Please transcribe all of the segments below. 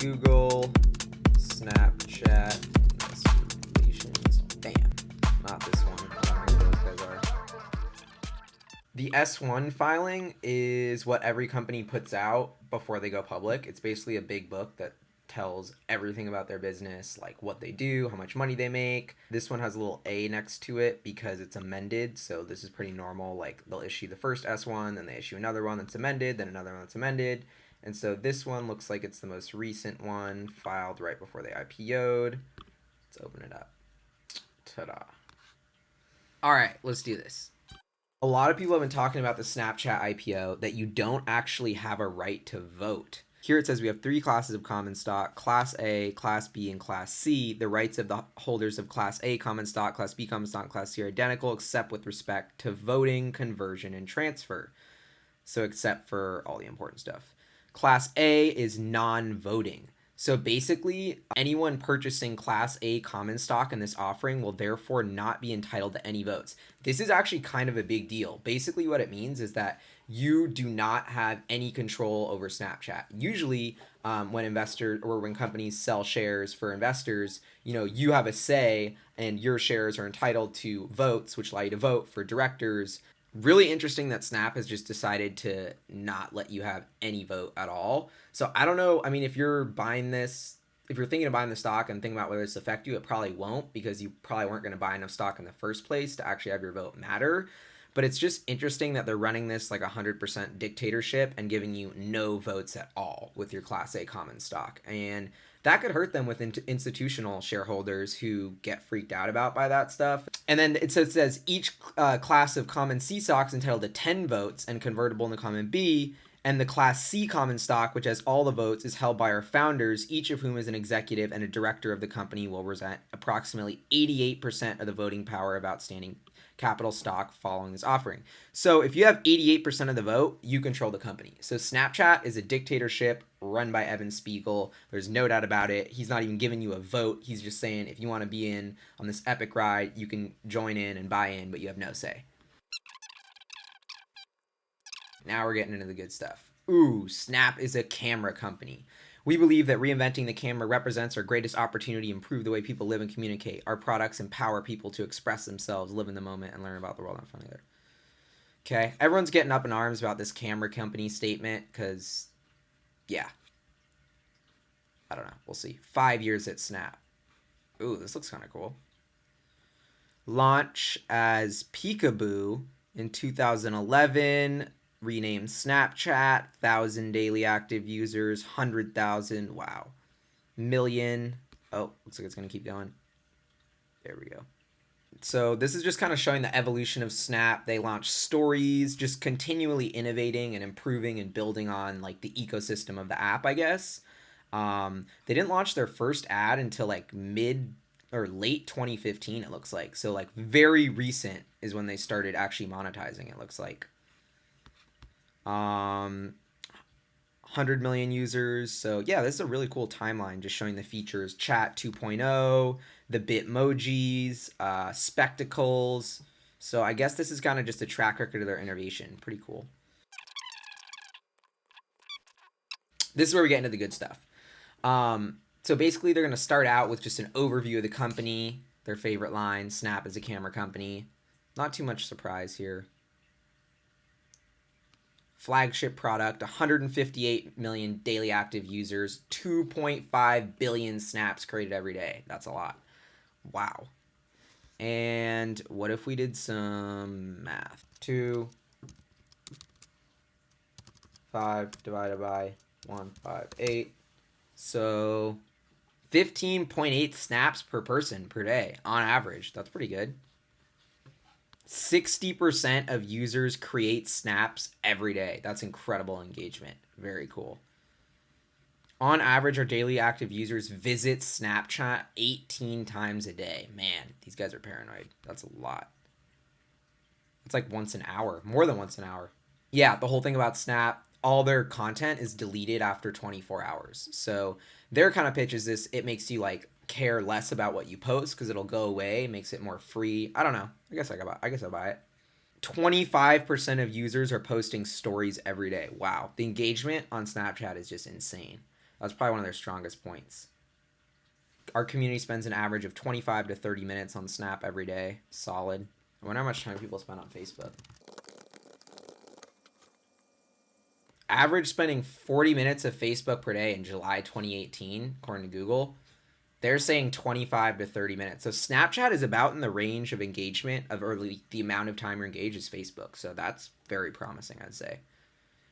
Google, Snapchat, relations. Bam. Not this one. I don't know who those guys are. The S-1 filing is what every company puts out before they go public. It's basically a big book that tells everything about their business, like what they do, how much money they make. This one has a little A next to it because it's amended, so this is pretty normal. Like they'll issue the first S1, then they issue another one that's amended, then another one that's amended. And so this one looks like it's the most recent one, filed right before they IPO'd. Let's open it up. Ta-da. All right, let's do this. A lot of people have been talking about the Snapchat IPO that you don't actually have a right to vote. Here it says we have 3 classes of common stock, Class A, Class B, and Class C. The rights of the holders of Class A common stock, Class B common stock, and Class C are identical except with respect to voting, conversion, and transfer. So except for all the important stuff. Class A is non-voting. So basically, anyone purchasing Class A common stock in this offering will therefore not be entitled to any votes. This is actually kind of a big deal. Basically, what it means is that you do not have any control over Snapchat. Usually, when investors or when companies sell shares for investors, you have a say and your shares are entitled to votes, which allow you to vote for directors. Really interesting that Snap has just decided to not let you have any vote at all. So I don't know. I mean, if you're buying this, if you're thinking of buying the stock and thinking about whether this affect you, it probably won't because you probably weren't going to buy enough stock in the first place to actually have your vote matter. But it's just interesting that they're running this like 100% dictatorship and giving you no votes at all with your Class A common stock. And that could hurt them with institutional shareholders who get freaked out by that stuff. And then it says each class of common C stocks entitled to 10 votes and convertible into common B. And the Class C common stock, which has all the votes, is held by our founders, each of whom is an executive and a director of the company, will represent approximately 88% of the voting power of outstanding capital stock following this offering. So if you have 88% of the vote, you control the company. So Snapchat is a dictatorship run by Evan Spiegel. There's no doubt about it. He's not even giving you a vote. He's just saying if you want to be in on this epic ride, you can join in and buy in, but you have no say. Now we're getting into the good stuff. Ooh, Snap is a camera company. We believe that reinventing the camera represents our greatest opportunity to improve the way people live and communicate. Our products empower people to express themselves, live in the moment, and learn about the world in front of them. Okay, everyone's getting up in arms about this camera company statement because, yeah. I don't know. We'll see. 5 years at Snap. Ooh, this looks kind of cool. Launch as Peekaboo in 2011. Renamed Snapchat, 1,000 daily active users, 100,000, wow, million. Oh, looks like it's going to keep going. There we go. So this is just kind of showing the evolution of Snap. They launched stories, just continually innovating and improving and building on like the ecosystem of the app, I guess. They didn't launch their first ad until like mid or late 2015, it looks like. So like very recent is when they started actually monetizing, it looks like. 100 million users. So yeah, this is a really cool timeline just showing the features. Chat 2.0, the Bitmojis, spectacles. So I guess this is kind of just a track record of their innovation. Pretty cool. This is where we get into the good stuff. So basically they're going to start out with just an overview of the company, their favorite line, Snap is a camera company. Not too much surprise here. Flagship product, 158 million daily active users, 2.5 billion snaps created every day. That's a lot. Wow. And what if we did some math? 2, 5 divided by 158. So 15.8 snaps per person per day on average. That's pretty good. 60% of users create snaps every day. That's incredible engagement. Very cool. On average, our daily active users visit Snapchat 18 times a day. Man, these guys are paranoid. That's a lot. It's like once an hour. More than once an hour. Yeah, the whole thing about Snap, all their content is deleted after 24 hours. So their kind of pitch is this, it makes you like care less about what you post because it'll go away, makes it more free. I don't know. I guess I'll buy it. 25% of users are posting stories every day. Wow. The engagement on Snapchat is just insane. That's probably one of their strongest points. Our community spends an average of 25 to 30 minutes on Snap every day. Solid. I wonder how much time people spend on Facebook. Average spending 40 minutes of Facebook per day in July 2018, according to Google. They're saying 25 to 30 minutes. So Snapchat is about in the range of engagement of early the amount of time you're engaged as Facebook. So that's very promising, I'd say.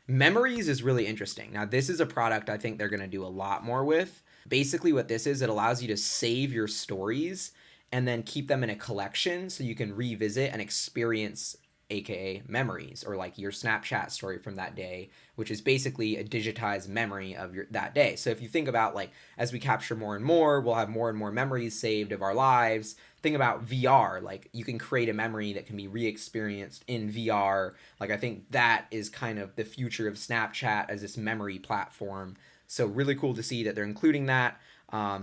Memories is really interesting. Now, this is a product I think they're going to do a lot more with. Basically, what this is, it allows you to save your stories and then keep them in a collection so you can revisit and experience, aka memories, or like your Snapchat story from that day, which is basically a digitized memory of that day. So if you think about, like, as we capture more and more, we'll have more and more memories saved of our lives. Think about VR, like you can create a memory that can be re-experienced in VR. Like, I think that is kind of the future of Snapchat as this memory platform. So really cool to see that they're including that.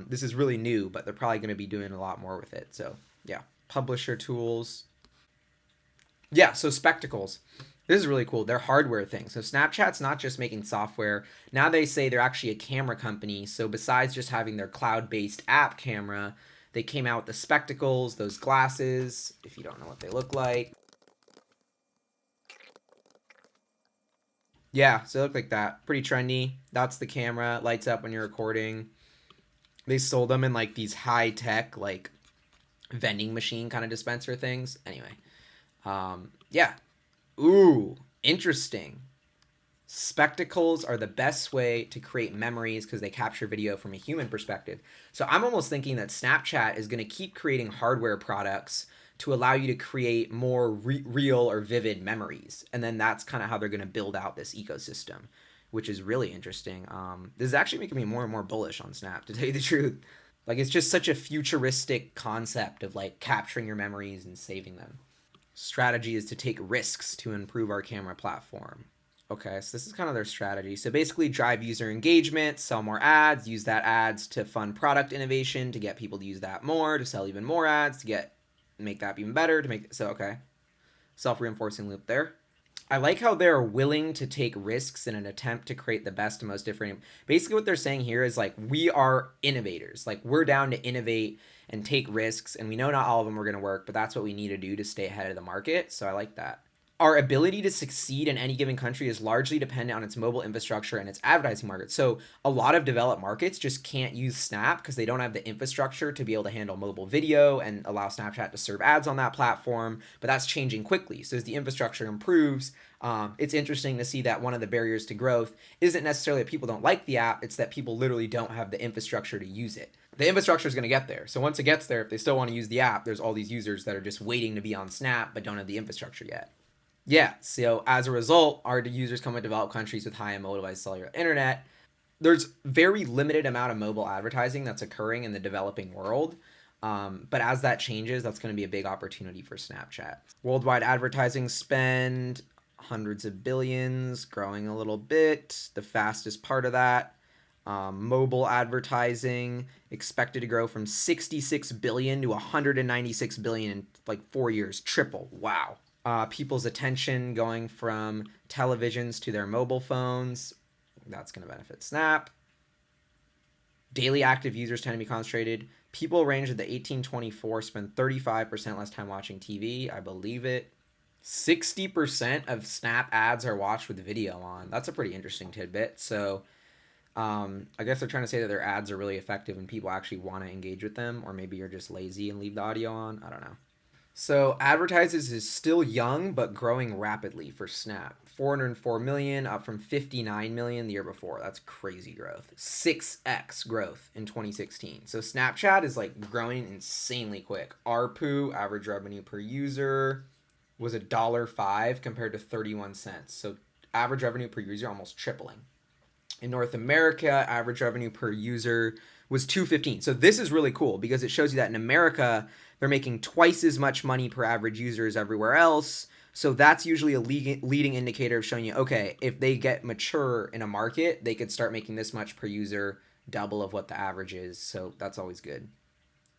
This is really new, but they're probably going to be doing a lot more with it. So yeah, publisher tools. Yeah, so spectacles. This is really cool. They're hardware things. So Snapchat's not just making software. Now they say they're actually a camera company. So besides just having their cloud-based app camera, they came out with the spectacles, those glasses, if you don't know what they look like. Yeah, so they look like that. Pretty trendy. That's the camera. Lights up when you're recording. They sold them in like these high-tech, like vending machine kind of dispenser things. Anyway, yeah. Ooh, interesting. Spectacles are the best way to create memories because they capture video from a human perspective. So I'm almost thinking that Snapchat is going to keep creating hardware products to allow you to create more real or vivid memories. And then that's kind of how they're going to build out this ecosystem, which is really interesting. This is actually making me more and more bullish on Snap, to tell you the truth. Like, it's just such a futuristic concept of like capturing your memories and saving them. Strategy is to take risks to improve our camera platform. Okay, so this is kind of their strategy. So basically drive user engagement, sell more ads, use that ads to fund product innovation, to get people to use that more, to sell even more ads, to make that even better, to make, so okay. Self-reinforcing loop there. I like how they're willing to take risks in an attempt to create the best and most different. Basically what they're saying here is like, we are innovators. Like, we're down to innovate and take risks, and we know not all of them are going to work, but that's what we need to do to stay ahead of the market. So I like that. Our ability to succeed in any given country is largely dependent on its mobile infrastructure and its advertising market. So a lot of developed markets just can't use Snap because they don't have the infrastructure to be able to handle mobile video and allow Snapchat to serve ads on that platform. But that's changing quickly. So as the infrastructure improves, it's interesting to see that one of the barriers to growth isn't necessarily that people don't like the app, it's that people literally don't have the infrastructure to use it. The infrastructure is going to get there. So once it gets there, if they still want to use the app, there's all these users that are just waiting to be on Snap but don't have the infrastructure yet. Yeah, so as a result, our users come in developed countries with high and mobile device cellular internet. There's very limited amount of mobile advertising that's occurring in the developing world. But as that changes, that's going to be a big opportunity for Snapchat. Worldwide advertising spend, hundreds of billions, growing a little bit. The fastest part of that. Mobile advertising expected to grow from 66 billion to 196 billion in like 4 years. Triple. Wow. People's attention going from televisions to their mobile phones. That's going to benefit Snap. Daily active users tend to be concentrated. People ranged at the 18-24 spend 35% less time watching TV. I believe it. 60% of Snap ads are watched with video on. That's a pretty interesting tidbit. So I guess they're trying to say that their ads are really effective and people actually want to engage with them, or maybe you're just lazy and leave the audio on. I don't know. So advertisers is still young but growing rapidly for Snap. 404 million, up from 59 million the year before. That's crazy growth. 6x growth in 2016. So Snapchat is like growing insanely quick. ARPU, average revenue per user, was $1.05 compared to 31 cents. So average revenue per user almost tripling. In North America, average revenue per user was $2.15. So this is really cool because it shows you that in America, they're making twice as much money per average user as everywhere else. So that's usually a leading indicator of showing you, okay, if they get mature in a market, they could start making this much per user, double of what the average is. So that's always good.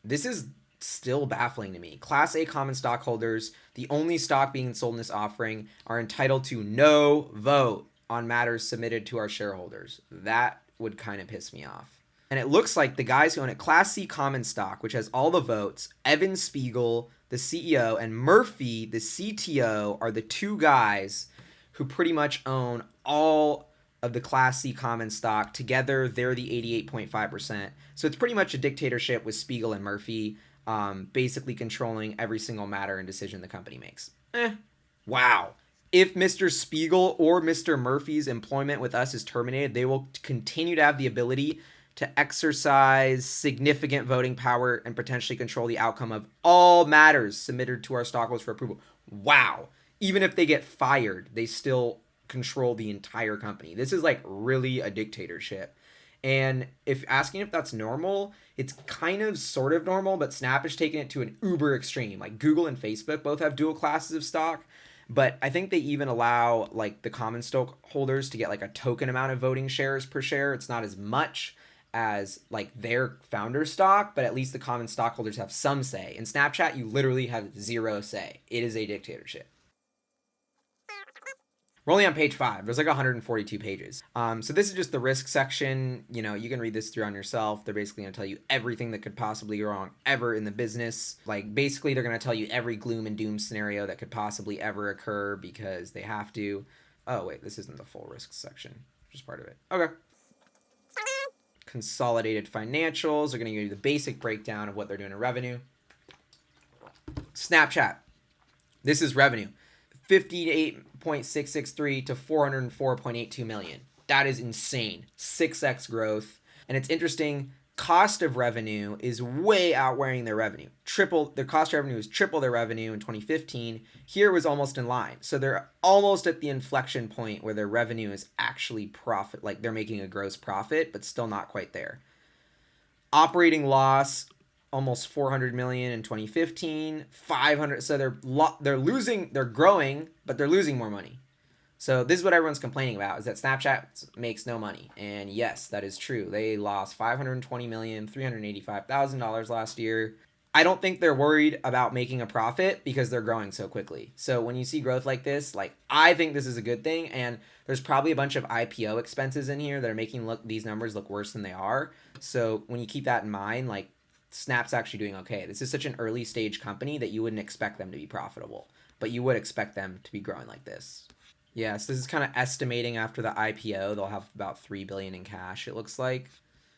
This is still baffling to me. Class A common stockholders, the only stock being sold in this offering, are entitled to no vote on matters submitted to our shareholders. That would kind of piss me off. And it looks like the guys who own it, Class C common stock, which has all the votes, Evan Spiegel, the CEO, and Murphy, the CTO, are the two guys who pretty much own all of the Class C common stock. Together, they're the 88.5%. So it's pretty much a dictatorship with Spiegel and Murphy basically controlling every single matter and decision the company makes. Wow. If Mr. Spiegel or Mr. Murphy's employment with us is terminated, they will continue to have the ability to exercise significant voting power and potentially control the outcome of all matters submitted to our stockholders for approval. Wow. Even if they get fired, they still control the entire company. This is like really a dictatorship. And if asking if that's normal, it's kind of sort of normal, but Snap is taking it to an uber extreme. Like Google and Facebook both have dual classes of stock, but I think they even allow like the common stock holders to get like a token amount of voting shares per share. It's not as much as like their founder stock, but at least the common stockholders have some say. In Snapchat, you literally have zero say. It is a dictatorship. We're only on page 5. There's like 142 pages. So this is just the risk section. You know, you can read this through on yourself. They're basically going to tell you everything that could possibly go wrong ever in the business. Like basically they're going to tell you every gloom and doom scenario that could possibly ever occur because they have to. Oh wait, this isn't the full risk section, which is part of it. Okay. Consolidated financials are going to give you the basic breakdown of what they're doing in revenue. Snapchat. This is revenue. 58.663 to 404.82 million. That is insane. 6x growth. And it's interesting, cost of revenue is way outweighing their revenue. Their cost of revenue is triple their revenue in 2015. Here was almost in line. So they're almost at the inflection point where their revenue is actually profit, like they're making a gross profit, but still not quite there. Operating loss, almost 400 million in 2015, 500. So they're growing, but they're losing more money. So this is what everyone's complaining about, is that Snapchat makes no money. And yes, that is true. They lost $520,385,000 last year. I don't think they're worried about making a profit because they're growing so quickly. So when you see growth like this, like I think this is a good thing. And there's probably a bunch of IPO expenses in here that are making these numbers look worse than they are. So when you keep that in mind, like Snap's actually doing okay. This is such an early stage company that you wouldn't expect them to be profitable, but you would expect them to be growing like this. Yes, this is kind of estimating after the IPO, they'll have about $3 billion in cash, it looks like,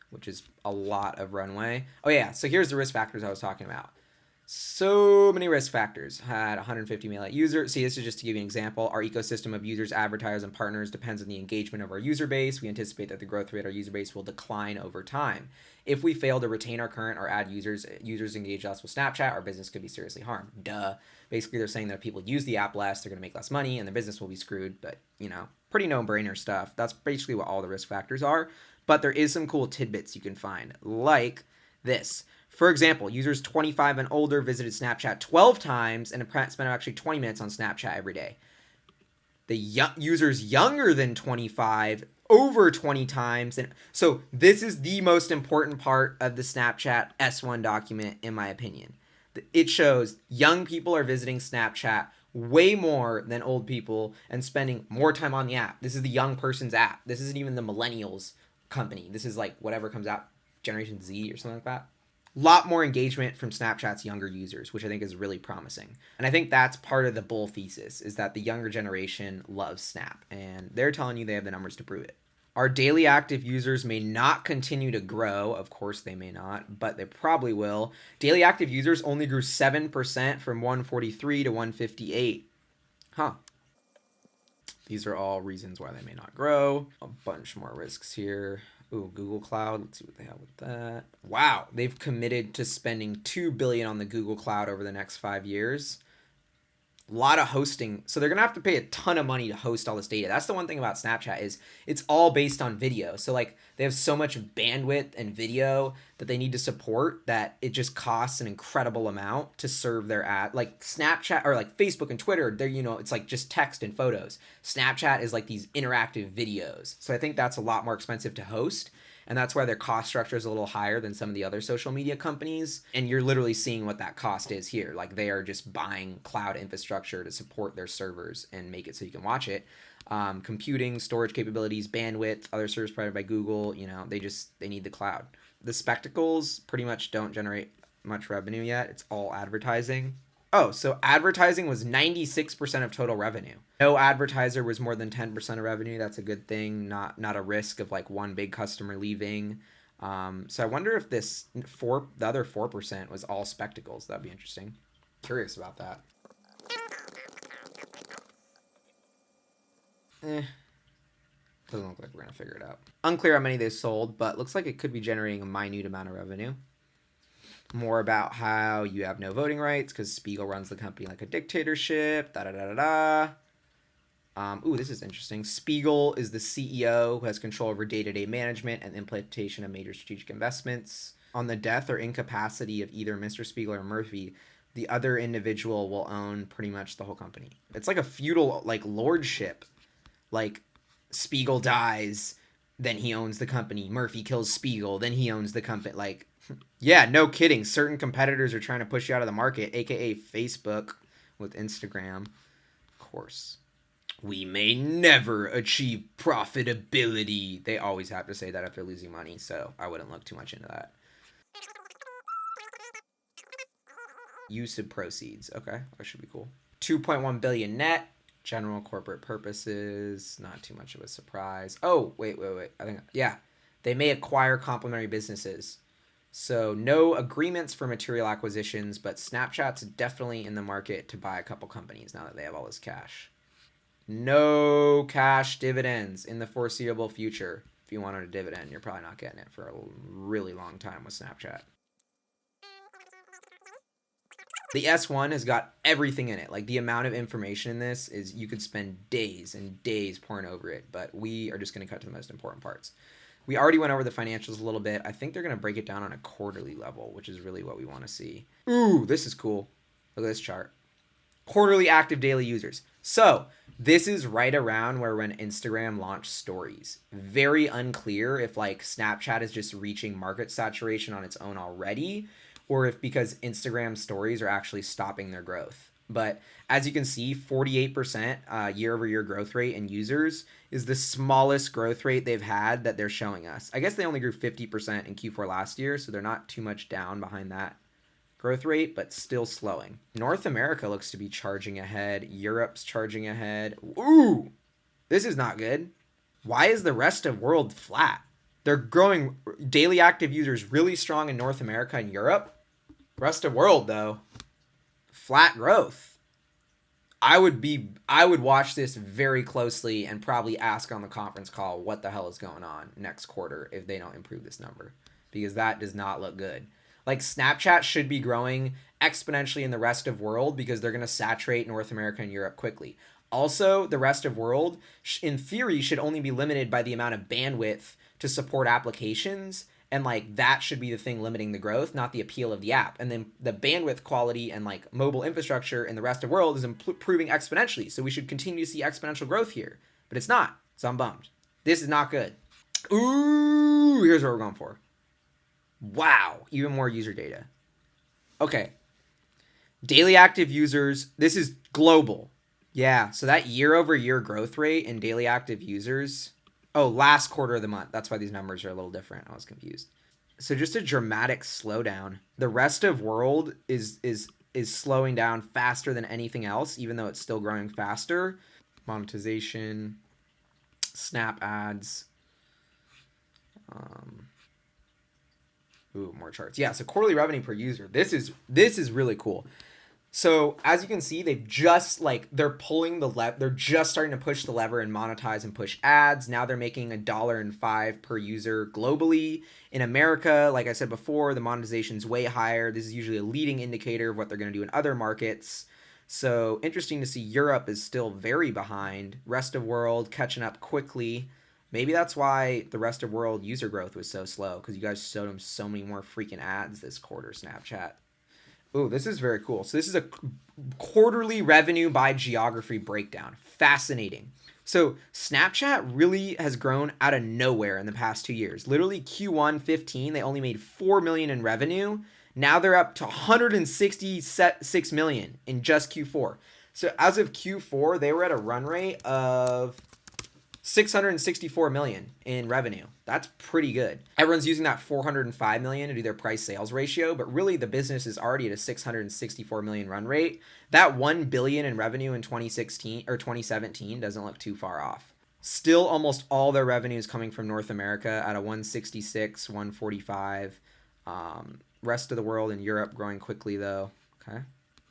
which is a lot of runway. Oh yeah, so here's the risk factors I was talking about. So many risk factors. Had 150 million users. See, this is just to give you an example. Our ecosystem of users, advertisers, and partners depends on the engagement of our user base. We anticipate that the growth rate of our user base will decline over time. If we fail to retain our current or add users engage less with Snapchat, our business could be seriously harmed. Duh. Basically, they're saying that if people use the app less, they're going to make less money and the business will be screwed. But, you know, pretty no-brainer stuff. That's basically what all the risk factors are. But there is some cool tidbits you can find, like this. For example, users 25 and older visited Snapchat 12 times and spent actually 20 minutes on Snapchat every day. The users younger than 25 over 20 times. And so this is the most important part of the Snapchat S-1 document, in my opinion. It shows young people are visiting Snapchat way more than old people and spending more time on the app. This is the young person's app. This isn't even the millennials company. This is like whatever comes out, Generation Z or something like that. Lot more engagement from Snapchat's younger users, which I think is really promising. And I think that's part of the bull thesis, is that the younger generation loves Snap, and they're telling you they have the numbers to prove it. Our daily active users may not continue to grow. Of course they may not, but they probably will. Daily active users only grew 7% from 143 to 158. Huh. These are all reasons why they may not grow. A bunch more risks here. Ooh, Google Cloud. Let's see what they have with that. Wow, they've committed to spending $2 billion on the Google Cloud over the next 5 years. A lot of hosting. So they're going to have to pay a ton of money to host all this data. That's the one thing about Snapchat, is it's all based on video. So like they have so much bandwidth and video that they need to support that it just costs an incredible amount to serve their ad. Like Snapchat or like Facebook and Twitter, they're, you know, it's like just text and photos. Snapchat is like these interactive videos. So I think that's a lot more expensive to host. And that's why their cost structure is a little higher than some of the other social media companies. And you're literally seeing what that cost is here. Like they are just buying cloud infrastructure to support their servers and make it so you can watch it. computing, storage capabilities, bandwidth, other service provided by Google. You know, they need the cloud. The spectacles pretty much don't generate much revenue yet. It's all advertising. Oh, so advertising was 96% of total revenue. No advertiser was more than 10% of revenue. That's a good thing. Not a risk of like one big customer leaving. So I wonder if the other 4% was all spectacles. That'd be interesting. Curious about that. Doesn't look like we're gonna figure it out. Unclear how many they sold, but looks like it could be generating a minute amount of revenue. More about how you have no voting rights because Spiegel runs the company like a dictatorship. Da da da da da. Ooh, this is interesting. Spiegel is the CEO who has control over day-to-day management and implementation of major strategic investments. On the death or incapacity of either Mr. Spiegel or Murphy, the other individual will own pretty much the whole company. It's like a feudal like lordship. Like Spiegel dies, then he owns the company. Murphy kills Spiegel, then he owns the company. Like, yeah, no kidding. Certain competitors are trying to push you out of the market, aka Facebook with Instagram. Of course. We may never achieve profitability. They always have to say that if they're losing money, so I wouldn't look too much into that. Use of proceeds. Okay, that should be cool. 2.1 billion net. General corporate purposes. Not too much of a surprise. Oh, wait. I think, yeah. They may acquire complementary businesses. So no agreements for material acquisitions, but Snapchat's definitely in the market to buy a couple companies now that they have all this cash. No cash dividends in the foreseeable future. If you wanted a dividend, you're probably not getting it for a really long time with Snapchat. The S-1 has got everything in it. Like, the amount of information in this is you could spend days and days pouring over it, but we are just going to cut to the most important parts. We already went over the financials a little bit. I think they're going to break it down on a quarterly level, which is really what we want to see. Ooh, this is cool. Look at this chart. Quarterly active daily users. So this is right around where when Instagram launched stories. Very unclear if like Snapchat is just reaching market saturation on its own already, or if because Instagram stories are actually stopping their growth. But as you can see, 48% year-over-year growth rate in users is the smallest growth rate they've had that they're showing us. I guess they only grew 50% in Q4 last year, so they're not too much down behind that growth rate, but still slowing. North America looks to be charging ahead. Europe's charging ahead. Ooh, this is not good. Why is the rest of world flat? They're growing daily active users really strong in North America and Europe. Rest of world, though, flat growth. I would watch this very closely and probably ask on the conference call what the hell is going on next quarter if they don't improve this number, because that does not look good. Like, Snapchat should be growing exponentially in the rest of world because they're going to saturate North America and Europe quickly. Also, the rest of world, in theory, should only be limited by the amount of bandwidth to support applications, and like that should be the thing limiting the growth, not the appeal of the app. And then the bandwidth quality and like mobile infrastructure in the rest of world is improving exponentially, so we should continue to see exponential growth here. But it's not, so I'm bummed. This is not good. Ooh, here's what we're going for. Wow, even more user data. Okay. Daily active users, this is global. Yeah, so that year-over-year growth rate in daily active users. Oh, last quarter of the month. That's why these numbers are a little different. I was confused. So just a dramatic slowdown. The rest of world is slowing down faster than anything else, even though it's still growing faster. Monetization, Snap ads. Ooh, more charts. Yeah, so quarterly revenue per user. This is really cool. So as you can see, they've just they're pulling the lever. They're just starting to push the lever and monetize and push ads. Now they're making $1.05 per user globally. In America, like I said before, the monetization's way higher. This is usually a leading indicator of what they're going to do in other markets. So interesting to see Europe is still very behind. Rest of world catching up quickly. Maybe that's why the rest of world user growth was so slow, because you guys showed them so many more freaking ads this quarter, Snapchat. Ooh, this is very cool. So this is a quarterly revenue by geography breakdown. Fascinating. So Snapchat really has grown out of nowhere in the past 2 years. Literally Q1 15, they only made $4 million in revenue. Now they're up to $166 million in just Q4. So as of Q4, they were at a run rate of $664 million in revenue. That's pretty good. Everyone's using that $405 million to do their price sales ratio, but really the business is already at a $664 million run rate. That $1 billion in revenue in 2016 or 2017 doesn't look too far off. Still almost all their revenue is coming from North America at a 166, 145. Rest of the world and Europe growing quickly though. Okay.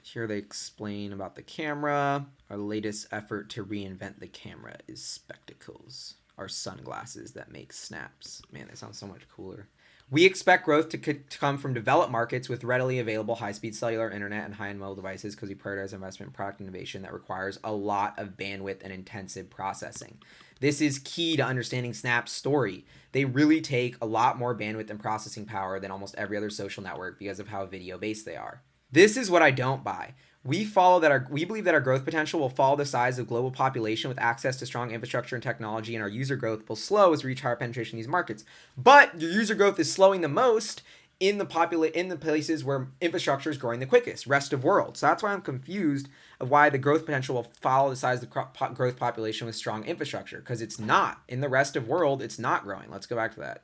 Here they explain about the camera. Our latest effort to reinvent the camera is spectacles, our sunglasses that make snaps. Man, that sounds so much cooler. We expect growth to come from developed markets with readily available high-speed cellular internet and high-end mobile devices because we prioritize investment in product innovation that requires a lot of bandwidth and intensive processing. This is key to understanding Snap's story. They really take a lot more bandwidth and processing power than almost every other social network because of how video-based they are. This is what I don't buy. We believe that our growth potential will follow the size of global population with access to strong infrastructure and technology, and our user growth will slow as we reach higher penetration in these markets. But your user growth is slowing the most in the places where infrastructure is growing the quickest, rest of world. So that's why I'm confused of why the growth potential will follow the size of the growth population with strong infrastructure, because it's not. In the rest of world, it's not growing. Let's go back to that.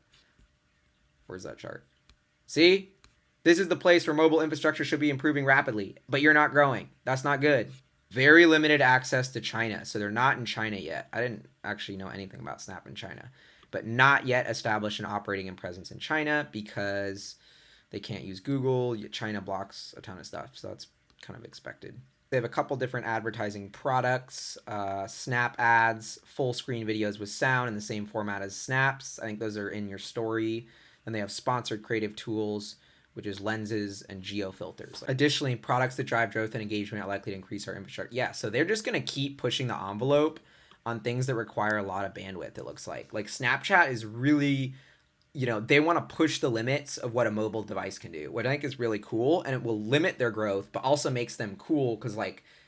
Where's that chart? See? This is the place where mobile infrastructure should be improving rapidly, but you're not growing. That's not good. Very limited access to China. So they're not in China yet. I didn't actually know anything about Snap in China, but not yet established an operating and presence in China because they can't use Google. China blocks a ton of stuff. So that's kind of expected. They have a couple different advertising products, Snap ads, full screen videos with sound in the same format as Snaps. I think those are in your story. Then they have sponsored creative tools, which is lenses and geo filters. Additionally, products that drive growth and engagement are likely to increase our infrastructure. Yeah, so they're just gonna keep pushing the envelope on things that require a lot of bandwidth, it looks like. Like Snapchat is really, they wanna push the limits of what a mobile device can do, which I think is really cool, and it will limit their growth, but also makes them cool because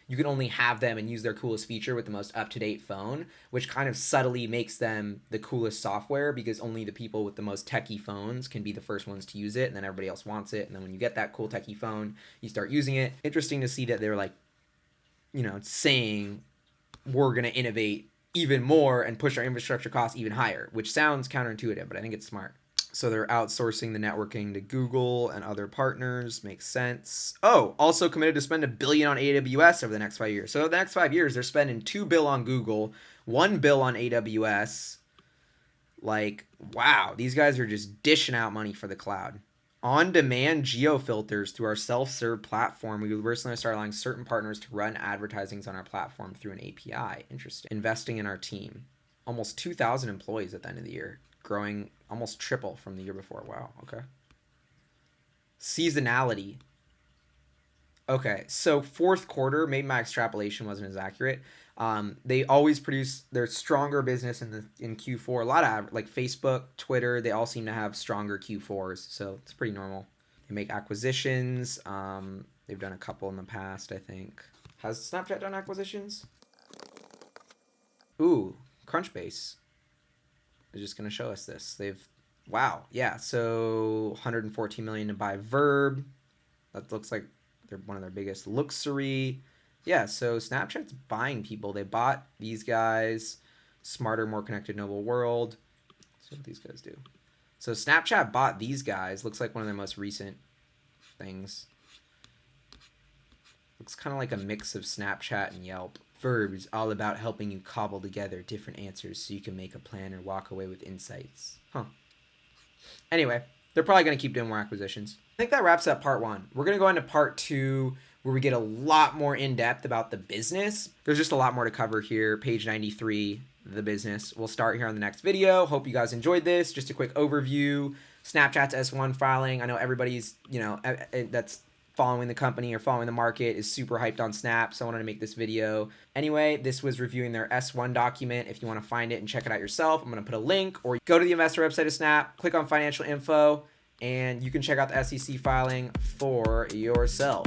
you can only have them and use their coolest feature with the most up-to-date phone, which kind of subtly makes them the coolest software because only the people with the most techie phones can be the first ones to use it, and then everybody else wants it. And then when you get that cool techie phone, you start using it. Interesting to see that they're saying we're going to innovate even more and push our infrastructure costs even higher, which sounds counterintuitive, but I think it's smart. So they're outsourcing the networking to Google and other partners. Makes sense. Oh, also committed to spend $1 billion on AWS over the next 5 years. So the next 5 years, they're spending $2 billion on Google, $1 billion on AWS. Wow, these guys are just dishing out money for the cloud. On-demand geo filters through our self-serve platform. We recently started allowing certain partners to run advertisings on our platform through an API. Interesting. Investing in our team. Almost 2,000 employees at the end of the year. Growing almost triple from the year before. Wow, okay. Seasonality. Okay, so fourth quarter, maybe my extrapolation wasn't as accurate. They always produce their stronger business in Q4. A lot of Facebook, Twitter, they all seem to have stronger Q4s, so it's pretty normal. They make acquisitions. They've done a couple in the past, I think. Has Snapchat done acquisitions? Ooh, Crunchbase is just going to show us this. Wow, yeah, so $114 million to buy Verb. That looks like they're one of their biggest. Luxury. Yeah, so Snapchat's buying people. They bought these guys. Smarter, more connected, noble world. That's what these guys do. So Snapchat bought these guys. Looks like one of their most recent things. Looks kind of like a mix of Snapchat and Yelp. Verb is all about helping you cobble together different answers so you can make a plan or walk away with insights. Huh. Anyway, they're probably going to keep doing more acquisitions. I think that wraps up part one. We're going to go into part two, where we get a lot more in-depth about the business. There's just a lot more to cover here. Page 93, the business. We'll start here on the next video. Hope you guys enjoyed this. Just a quick overview. Snapchat's S-1 filing. I know everybody's, that's following the company or following the market is super hyped on Snap, so I wanted to make this video. Anyway, this was reviewing their S-1 document. If you want to find it and check it out yourself, I'm going to put a link, or go to the investor website of Snap, click on financial info, and you can check out the SEC filing for yourself.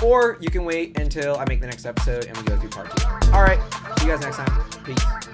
Or you can wait until I make the next episode and we go through part two. All right, see you guys next time. Peace.